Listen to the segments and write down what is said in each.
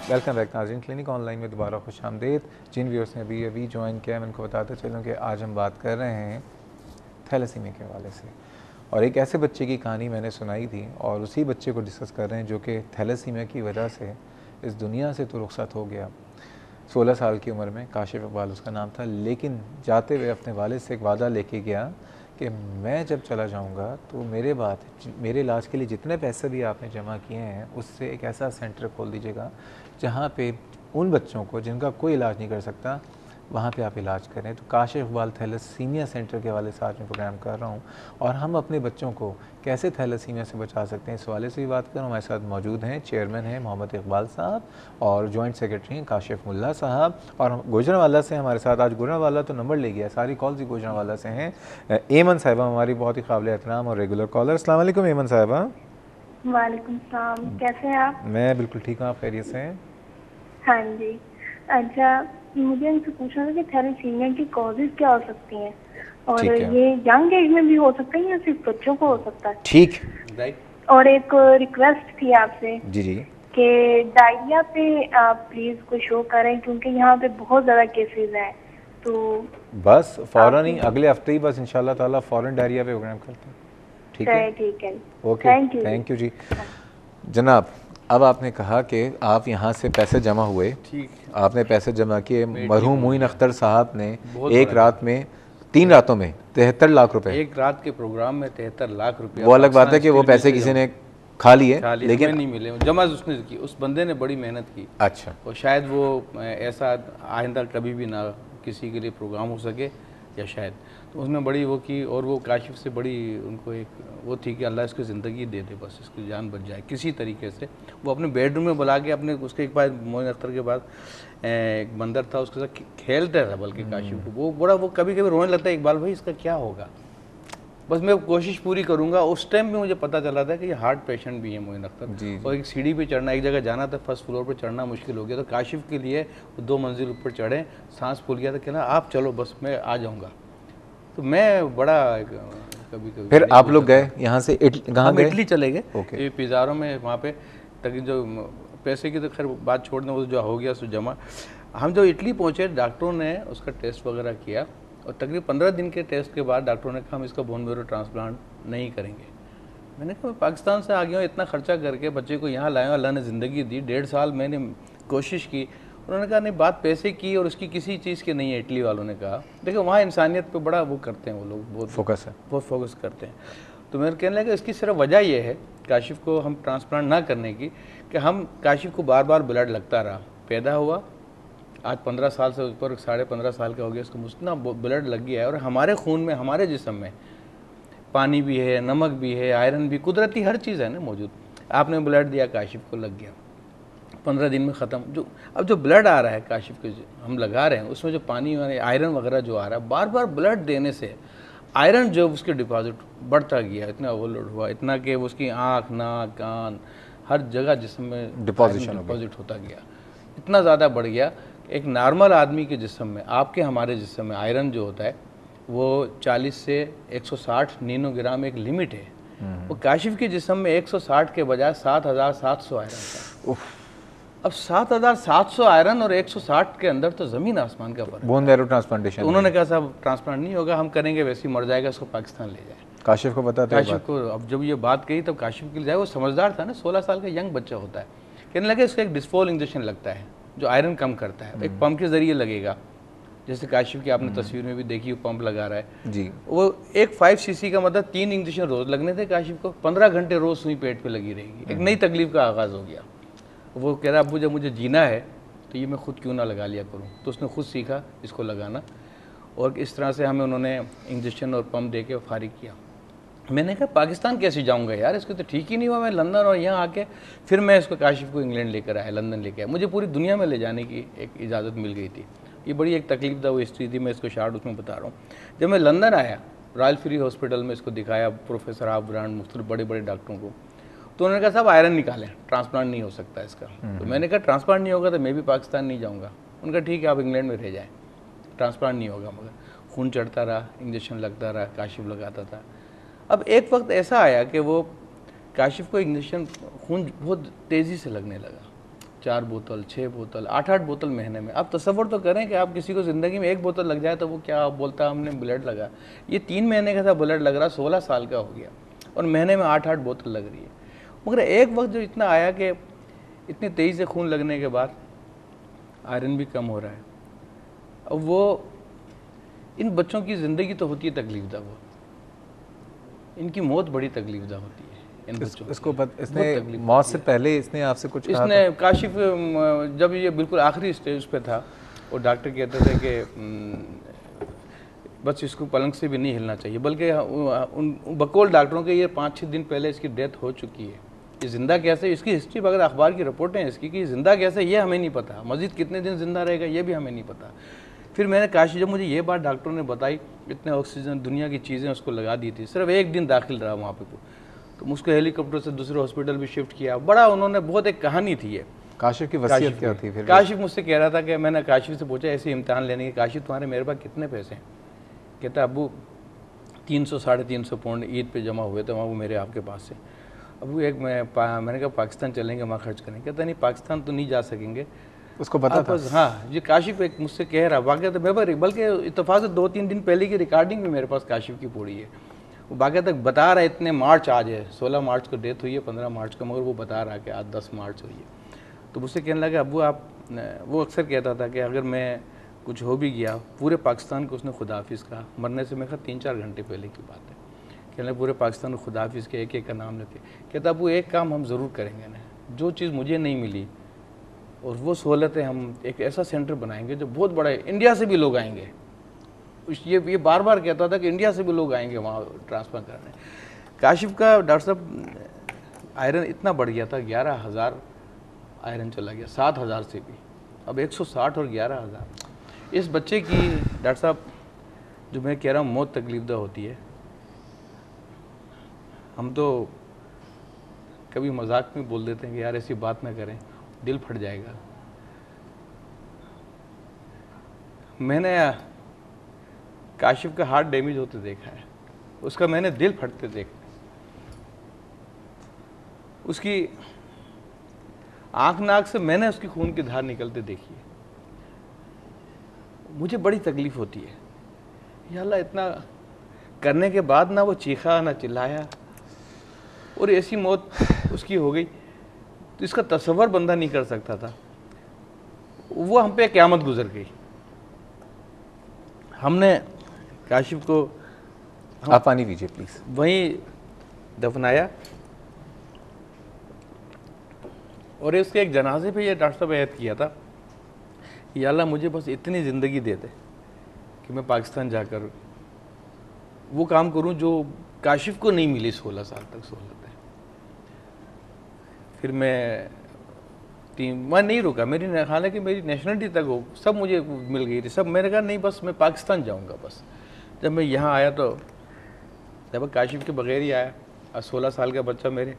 Welcome back नाज़रीन। Clinic online में दोबारा खुश आमदीद। जिन व्यूअर्स ने अभी ज्वाइन किया मैं उनको बताते चलूँ कि आज हम बात कर रहे हैं थैलेसीमिया के हवाले से, और एक ऐसे बच्चे की कहानी मैंने सुनाई थी और उसी बच्चे को डिस्कस कर रहे हैं जो कि थैलेसीमिया की वजह से इस दुनिया से तो रुखसत हो गया। 16 साल की उम्र में काशिफ इकबाल उसका नाम था, लेकिन जाते हुए अपने वालिद से एक वादा लेके गया कि मैं जब चला जाऊंगा तो मेरे इलाज के लिए जितने पैसे भी आपने जमा किए हैं उससे एक ऐसा सेंटर खोल दीजिएगा जहाँ पे उन बच्चों को जिनका कोई इलाज नहीं कर सकता वहाँ पे आप इलाज करें। तो काशिफ इकबाल थैलेसीमिया सेंटर के हवाले से आज मैं प्रोग्राम कर रहा हूँ और हम अपने बच्चों को कैसे थैलेसीमिया से बचा सकते हैं इस हवाले से भी बात करूँ। हमारे साथ मौजूद हैं चेयरमैन हैं मोहम्मद इकबाल साहब और जॉइंट सेक्रेटरी हैं काशिफ मुल्ला साहब, और गुजरांवाला से हमारे साथ आज गुजरांवाला तो नंबर ले गया, सारी कॉल्स ही गुजरांवाला से हैं। एमन साहिबा हमारी बहुत ही काबिल एहतराम और रेगुलर कॉलर। अस्सलाम वालेकुम एमन साहिबा। वालेकुम सलाम, कैसे हैं आप? मैं बिल्कुल ठीक हूँ, आप खैरियत से हैं? हाँ जी। अच्छा, मुझे इनसे पूछना था कि थैलेसीमिया की कॉजेज क्या हो सकती हैं और ठीक है, ये यंग एज में भी हो सकता है या सिर्फ बच्चों को हो सकता है? ठीक, राइट। और एक रिक्वेस्ट थी आपसे जी जी, कि डायरिया पे आप प्लीज कोई शो करें क्योंकि यहाँ पे बहुत ज़्यादा केसेस हैं। तो बस फ़ौरन ही आप अगले हफ्ते ही बस इंशाल्लाह ताला फ़ौरन डायरिया पे प्रोग्राम करते हैं। ठीक है, ठीक है। Okay, thank you ji. Thank you ji. जनाब, अब आपने कहा कि आप यहाँ से पैसे जमा हुए, ठीक, आपने पैसे जमा किए, मरहूम मोइन अख्तर साहब ने बहुत एक बड़ा रात में 3 रातों में 73 लाख रुपए, एक रात के प्रोग्राम में 73 लाख रुपया। वो अलग बात है कि वो पैसे किसी ने खा लिए, लेकिन नहीं मिले, जमा उसने की, उस बंदे ने बड़ी मेहनत की। अच्छा, और शायद वो ऐसा आइंदा कभी भी ना किसी के लिए प्रोग्राम हो सके, या शायद तो उसने बड़ी वो की। और वो काशिफ से बड़ी उनको एक वो थी कि अल्लाह इसको ज़िंदगी दे दे, बस इसकी जान बच जाए किसी तरीके से। वो अपने बेडरूम में बुला के अपने उसके एक बार मोइन अख्तर के बाद एक बंदर था उसके साथ खेलता था, बल्कि काशिफ को वो बड़ा वो कभी कभी रोने लगता है, इकबाल भाई इसका क्या होगा, बस मैं कोशिश पूरी करूंगा। उस टाइम में मुझे पता चला था कि ये हार्ट पेशेंट भी है मोइन अख्तर, और एक सीढ़ी पे चढ़ना, एक जगह जाना था, फर्स्ट फ्लोर पे चढ़ना मुश्किल हो गया, तो काशिफ के लिए 2 मंजिल ऊपर चढ़े, सांस फूल गया था, कहना आप चलो बस मैं आ जाऊंगा। तो मैं बड़ा कभी कभी फिर आप लोग गए यहाँ से कहाँ हम गए? इटली चले गए, ओके, पिज़ारो में, वहाँ पे तक जो पैसे की तो खैर बात छोड़ दें, वो जो हो गया सो जमा। हम जो इटली पहुँचे, डॉक्टरों ने उसका टेस्ट वगैरह किया और तकरीबन 15 दिन के टेस्ट के बाद डॉक्टरों ने कहा हम इसका बोन मैरो ट्रांसप्लांट नहीं करेंगे। मैंने कहा मैं पाकिस्तान से आ गया हूँ, इतना खर्चा करके बच्चे को यहाँ लाया, अल्लाह ने ज़िंदगी दी, 1.5 साल मैंने कोशिश की। उन्होंने कहा नहीं, बात पैसे की और उसकी किसी चीज़ की नहीं है। इटली वालों ने कहा देखो वहाँ इंसानियत पे बड़ा वो करते हैं, वो लोग बहुत फोकस करते हैं। तो मेरे कहने लगा इसकी सिर्फ वजह यह है काशिफ को हम ट्रांसप्लांट ना करने की कि हम काशिफ को बार बार ब्लड लगता रहा, पैदा हुआ आज 15 साल से ऊपर, 15.5 साल का हो गया, उसको मुझतना ब्लड लग गया है, और हमारे खून में, हमारे जिस्म में पानी भी है, नमक भी है, आयरन भी, कुदरती हर चीज़ है ना मौजूद। आपने ब्लड दिया, काशिफ को लग गया, 15 दिन में ख़त्म। जो अब जो ब्लड आ रहा है काशिफ को हम लगा रहे हैं, उसमें जो पानी आयरन वगैरह जो आ रहा है, बार बार ब्लड देने से आयरन जो उसके डिपॉजिट बढ़ता गया, इतना ओवरलोड हुआ, इतना कि उसकी आँख, नाक, कान, हर जगह जिस्म में डिपॉजिट होता गया, इतना ज़्यादा बढ़ गया। एक नॉर्मल आदमी के जिस्म में, आपके हमारे जिस्म में आयरन जो होता है वो 40 से 160 नैनोग्राम एक लिमिट है। वो काशिफ के जिस्म में 160 के बजाय 7,700 आयरन था। अब 7,700 आयरन और 160 के अंदर तो ज़मीन आसमान का फर्क। बोन मैरो ट्रांसप्लांटेशन, तो उन्होंने कहा साहब ट्रांसप्लांट नहीं होगा, हम करेंगे वैसे ही मर जाएगा, इसको पाकिस्तान ले जाए। काशिफ को बताते हैं काशिफ को अब जब ये बात कही तब काशिफ के लिए जाए, वो समझदार था ना, 16 साल का यंग बच्चा होता है। कहने लगे इसका एक डिस्फोल इंजेक्शन लगता है जो आयरन कम करता है, एक पंप के जरिए लगेगा, जैसे काशिफ की आपने तस्वीर में भी देखी, वो पंप लगा रहा है जी। वो एक 5 सीसी का मतलब 3 इंजेक्शन रोज लगने थे काशिफ को, 15 घंटे रोज सुई पेट पे लगी रहेगी। एक नई तकलीफ का आगाज़ हो गया। वो कह रहा अब्बू जब मुझे जीना है तो ये मैं खुद क्यों ना लगा लिया करूँ, तो उसने खुद सीखा इसको लगाना, और इस तरह से हमें उन्होंने इंजेक्शन और पंप दे के फारिग किया। मैंने कहा पाकिस्तान कैसे जाऊंगा यार, इसको तो ठीक ही नहीं हुआ, मैं लंदन और यहाँ आके फिर मैं इसको काशिफ को इंग्लैंड लेकर आया, लंदन लेके आया। मुझे पूरी दुनिया में ले जाने की एक इजाज़त मिल गई थी। ये बड़ी एक तकलीफ दा वो हिस्ट्री थी, मैं इसको शार्ट उसमें बता रहा हूँ। जब मैं लंदन आया, रॉयल फ्री हॉस्पिटल में इसको दिखाया, प्रोफेसर आप ब्रांड मुख्तलिफ बड़े बड़े डॉक्टरों को, तो उन्होंने कहा साहब आयरन निकालें, ट्रांसप्लांट नहीं हो सकता इसका। तो मैंने कहा ट्रांसप्लांट नहीं होगा तो मैं भी पाकिस्तान नहीं जाऊँगा। उनका ठीक है आप इंग्लैंड में रह जाएँ, ट्रांसप्लांट नहीं होगा। मगर खून चढ़ता रहा, इंजेक्शन लगता रहा, काशिफ लगाता था। अब एक वक्त ऐसा आया कि वो काशिफ को इंजेक्शन खून बहुत तेज़ी से लगने लगा, 4 बोतल, 6 बोतल, 8-8 बोतल महीने में। आप तसव्वुर तो करें कि आप किसी को ज़िंदगी में 1 बोतल लग जाए तो वो क्या बोलता है हमने ब्लड लगा। ये 3 महीने का था ब्लड लग रहा, 16 साल का हो गया और महीने में 8-8 बोतल लग रही है। मगर एक वक्त जो इतना आया कि इतनी तेज़ी से खून लगने के बाद आयरन भी कम हो रहा है। अब वो इन बच्चों की ज़िंदगी तो होती है तकलीफदा, वो इनकी मौत बड़ी तकलीफदा होती है इन बच्चों इसको की। इसने मौत से पहले इसने आपसे कुछ कहा इसने काशिफ जब ये बिल्कुल आखिरी स्टेज पे था और डॉक्टर कहते थे कि बस इसको पलंग से भी नहीं हिलना चाहिए, बल्कि उन बकौल डॉक्टरों के ये 5-6 दिन पहले इसकी डेथ हो चुकी है। ये ज़िंदा कैसे, इसकी हिस्ट्री वगैरह अखबार की रिपोर्टें हैं इसकी कि ज़िंदा कैसे ये हमें नहीं पता, मज़ीद कितने दिन ज़िंदा रहेगा ये भी हमें नहीं पता। फिर मैंने काशिफ, जब मुझे ये बात डॉक्टरों ने बताई, इतने ऑक्सीजन दुनिया की चीज़ें उसको लगा दी थी, सिर्फ 1 दिन दाखिल रहा वहाँ पे, तो उसको हेलीकॉप्टर से दूसरे हॉस्पिटल भी शिफ्ट किया। बड़ा उन्होंने बहुत एक कहानी थी ये। काशिफ की वसीयत क्या थी फिर? काशिफ मुझसे कह रहा था कि मैंने काशिफ से पूछा ऐसे इम्तिहान लेने के, काशिफ तुम्हारे मेरे पास कितने पैसे हैं? कहता अबू 300-350 पाउंड ईद पे जमा हुए थे वहाँ, वो मेरे आपके पास से। अबू मैंने कहा पाकिस्तान चलेंगे वहाँ खर्च करेंगे। कहता नहीं पाकिस्तान तो नहीं जा सकेंगे। उसको पता था? हाँ, ये काशिफ एक मुझसे कह रहा वाक़या, तो मैं बल्कि इत्तेफाक से 2-3 दिन पहले की रिकॉर्डिंग भी मेरे पास काशिफ की पड़ी है। वो बाकी तक बता रहा है इतने मार्च आज है, 16 मार्च को डेथ हुई है, 15 मार्च को, मगर वो बता रहा है कि आज 10 मार्च हुई है। तो मुझसे कहने लगा अबू आप, वो अक्सर कहता था कि अगर मैं कुछ हो भी गया, पूरे पाकिस्तान को उसने खुदाफिज कहा, मरने से मैं कहा 3-4 घंटे पहले की बात है। कहने पूरे पाकिस्तान को खुदाफिज के एक एक का नाम लेते। कहता अबू एक काम हम ज़रूर करेंगे ना, जो चीज़ मुझे नहीं मिली और वो सहूलतें, हम एक ऐसा सेंटर बनाएंगे जो बहुत बड़ा है, इंडिया से भी लोग आएंगे। ये बार बार कहता था कि इंडिया से भी लोग आएंगे वहाँ ट्रांसफ़र करने। काशिफ का डॉक्टर साहब आयरन इतना बढ़ गया था, 11,000 आयरन चला गया, 7,000 से भी, अब 160 और 11,000। इस बच्चे की डॉक्टर साहब, जो मैं कह रहा हूँ मौत तकलीफदा होती है। हम तो कभी मजाक में बोल देते हैं कि यार ऐसी बात ना करें, दिल फट जाएगा। मैंने काशिफ का हार्ट डैमेज होते देखा है, उसका मैंने दिल फटते देखा, उसकी आंख नाक से मैंने उसकी खून की धार निकलते देखी है। मुझे बड़ी तकलीफ होती है, या अल्लाह इतना करने के बाद ना वो चीखा ना चिल्लाया और ऐसी मौत उसकी हो गई, तो इसका तसव्वुर बंदा नहीं कर सकता था। वो हम पे क़यामत गुजर गई। हमने काशिफ को आप पानी पीजिए प्लीज़। वहीं दफनाया और इसके एक जनाजे पे ये डॉक्टर साहब ऐद किया था, या अल्लाह मुझे बस इतनी ज़िंदगी दे दे कि मैं पाकिस्तान जाकर वो काम करूं जो काशिफ को नहीं मिली 16 साल तक सहूलत है। फिर मैं नहीं रुका, हालांकि मेरी नेशनलिटी तक हो सब मुझे मिल गई थी, सब। मैंने कहा नहीं बस मैं पाकिस्तान जाऊंगा बस। जब मैं यहाँ आया तो जब काशिफ के बगैर ही आया, 16 साल का बच्चा मेरे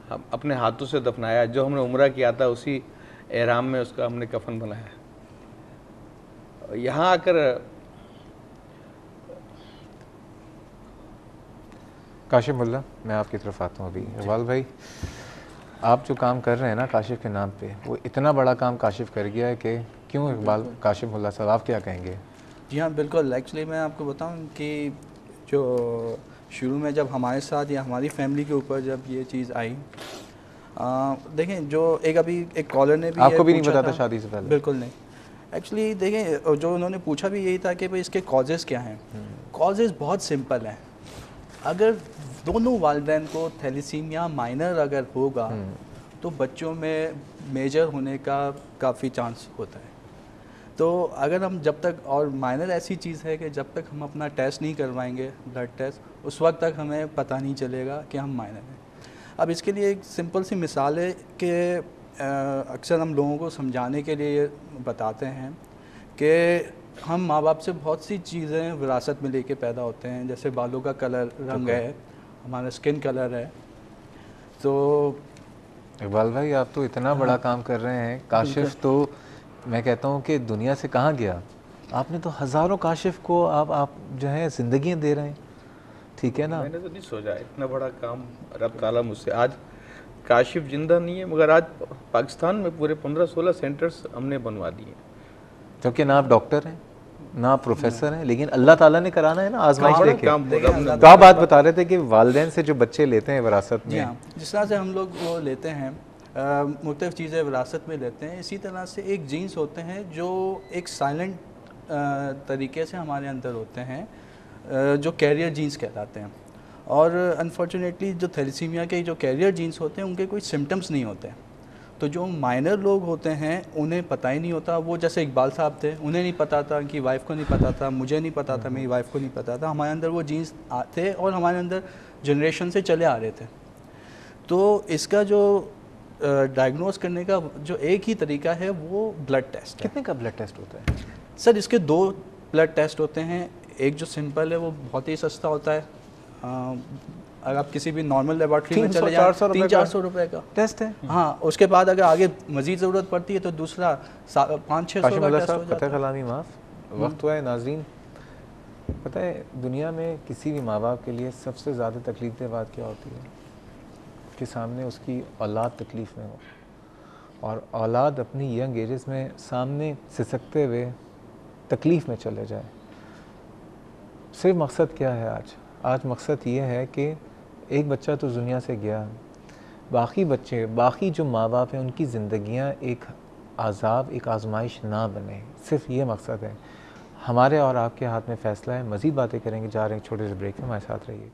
हम अपने हाथों से दफनाया, जो हमने उम्रा किया था उसी एहराम में उसका हमने कफन बनाया। यहाँ आकर काशिफ मुल्ला, मैं आपकी तरफ आता हूँ अभी। इकबाल भाई, आप जो काम कर रहे हैं ना काशिफ के नाम पे, वो इतना बड़ा काम काशिफ कर गया है कि क्यों इकबाल, काशिफ मुल्ला साहब आप क्या कहेंगे? जी हाँ बिल्कुल। एक्चुअली मैं आपको बताऊं कि जो शुरू में जब हमारे साथ या हमारी फैमिली के ऊपर जब ये चीज़ आई, देखें जो एक कॉलर ने भी आपको भी नहीं पता था शादी से पहले? बिल्कुल नहीं। एक्चुअली देखें जो उन्होंने पूछा भी यही था कि भाई इसके कॉजेज़ क्या हैं। कॉजेज़ बहुत सिंपल हैं। अगर दोनों वालिदैन को थैलेसीमिया माइनर अगर होगा तो बच्चों में मेजर होने का काफ़ी चांस होता है। तो अगर हम जब तक, और माइनर ऐसी चीज़ है कि जब तक हम अपना टेस्ट नहीं करवाएंगे, ब्लड टेस्ट, उस वक्त तक हमें पता नहीं चलेगा कि हम माइनर हैं। अब इसके लिए एक सिंपल सी मिसाल है कि अक्सर हम लोगों को समझाने के लिए बताते हैं कि हम माँ बाप से बहुत सी चीज़ें विरासत में लेके पैदा होते हैं, जैसे बालों का कलर, रंग है, हमारा स्किन कलर है। तो इकबाल भाई आप तो इतना बड़ा काम कर रहे हैं। काशिफ तो मैं कहता हूँ कि दुनिया से कहाँ गया, आपने तो हज़ारों काशिफ को आप जो है ज़िंदगियाँ दे रहे हैं, ठीक है ना? मैंने तो नहीं सोचा इतना बड़ा काम रब ताला मुझसे आज काशिफ जिंदा नहीं है, मगर आज पाकिस्तान में पूरे 15-16 सेंटर्स हमने बनवा दिए। क्योंकि ना आप डॉक्टर हैं ना आप प्रोफेसर हैं, लेकिन अल्लाह ताला ने कराना है ना आजमाइश बड़ा लेके। काम रब ने तो आप बात बता रहे थे कि वालिदैन से जो बच्चे लेते हैं विरासत जी में, हाँ, जिस तरह से हम लोग वो लेते हैं मुख्तलिफ चीज़ें विरासत में लेते हैं, इसी तरह से एक जीन्स होते हैं जो एक साइलेंट तरीके से हमारे अंदर होते हैं, जो कैरियर जीन्स कहलाते हैं। और अनफॉर्चुनेटली जो थैलेसीमिया के जो कैरियर जीन्स होते हैं उनके कोई सिम्टम्स नहीं होते। तो जो माइनर लोग होते हैं उन्हें पता ही नहीं होता। वो जैसे इकबाल साहब थे, उन्हें नहीं पता था, कि वाइफ को नहीं पता था, मुझे नहीं पता था, मेरी वाइफ को नहीं पता था। हमारे अंदर वो जीन्स थे और हमारे अंदर जनरेशन से चले आ रहे थे। तो इसका जो डायग्नोस करने का जो एक ही तरीका है वो ब्लड टेस्ट है। कितने का ब्लड टेस्ट होता है? सर इसके 2 ब्लड टेस्ट होते हैं। एक जो सिंपल है वो बहुत ही सस्ता होता है, अगर आप किसी भी नॉर्मल लेबॉर्ट्री में चले जाएं 300-400 रुपए का टेस्ट है। हाँ, उसके बाद अगर आगे मजीद ज़रूरत पड़ती है तो दूसरा 500-600 का टेस्ट हो जाता पता है। कलामी माफ़ वक्त हुआ है नाज़रीन। पता है दुनिया में किसी भी माँ बाप के लिए सबसे ज़्यादा तकलीफ दह बात क्या होती है कि सामने उसकी औलाद तकलीफ़ में हो, और औलाद अपनी यंग एजेस में सामने सिसकते हुए तकलीफ़ में चले जाए। सिर्फ मकसद क्या है आज मकसद ये है कि एक बच्चा तो दुनिया से गया, बाकी बच्चे, बाकी जो माँ बाप हैं उनकी ज़िंदगियाँ एक आज़ाब, एक आजमाइश ना बने। सिर्फ ये मकसद है। हमारे और आपके हाथ में फ़ैसला है। मज़ीद बातें करेंगे, जा रहे हैं छोटे से ब्रेक में, हमारे साथ रहिए।